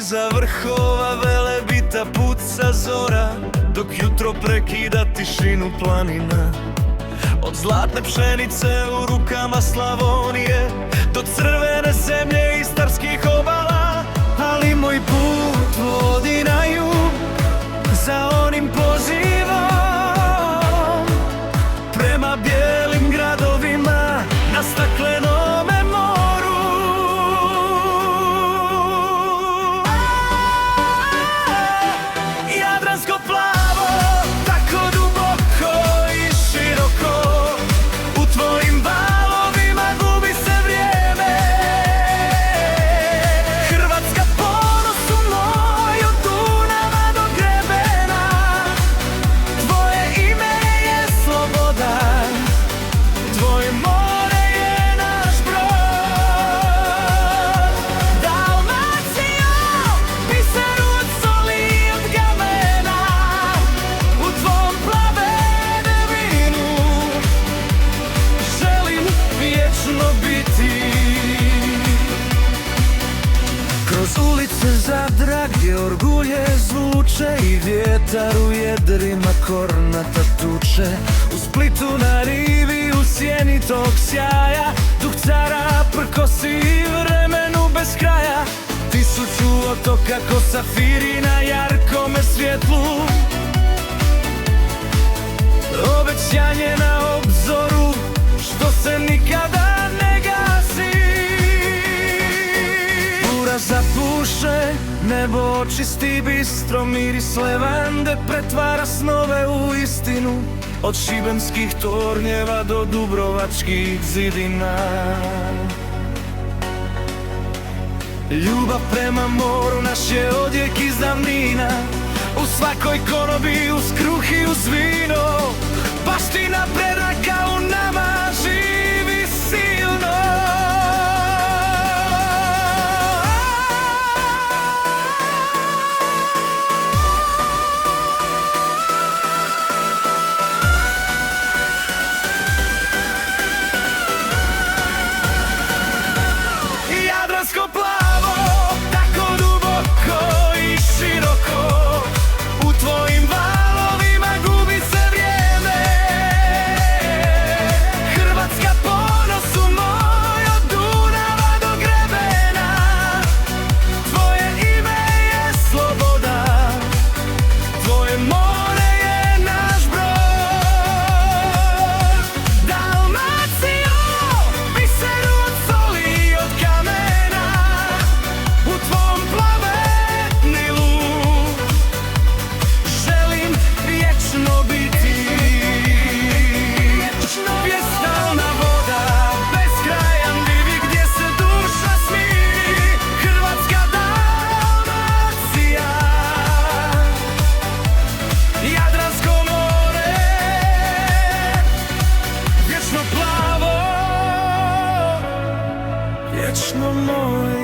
iza vrhova Velebita puca zora, dok jutro prekida tišinu planina. Od zlatne pšenice u rukama Slavonije do crvene zemlje istarskih obala. Ali moj put vodi na jug, za onim pozivom prema bijelim gradovima na staklenome moru. Jadransko plavo, tako duboko i široko, u tvojim valovima gubi se vrijeme. Hrvatska ponosu moj, od Dunava do grebena, tvoje ime je sloboda, tvoje more je naš brod. Dalmacijo, biseru od soli i od gamena, u tvom plavene vinu želim vječno biti. Kroz ulice Zadra gdje orgulje zvuče i vjetar u jedrima kornata tuče, u Splitu na rivi u sjeni tog sjaja, duh cara prkosi vremenu bez kraja. Tisuću otoka ko safiri na jarkome svjetlu, obećanje na obzoru što se nikada ne gasi. Bura zapuše, nebo očisti bistro, miris levande pretvara snove u istinu. Od šibenskih tornjeva do dubrovačkih zidina, ljubav prema moru naš je odjek iz davnina. U svakoj konobi, uz kruh i uz vino, baština predaka u nama živi silno. Jadransko plavo, tako duboko i široko, u tvojim valovima gubi se vrijeme. Hrvatska ponosu moj, od Dunava do grebena, tvoje ime je sloboda, tvoje more je naš brod. Dalmacijo, biseru od soli i od kamena, u tvom plavenilu želim vječno biti. Pjestalna voda, beskrajan divi gdje se duša smiri. Hrvatska Dalmacija, Jadransko more, vječno plavo, vječno moje.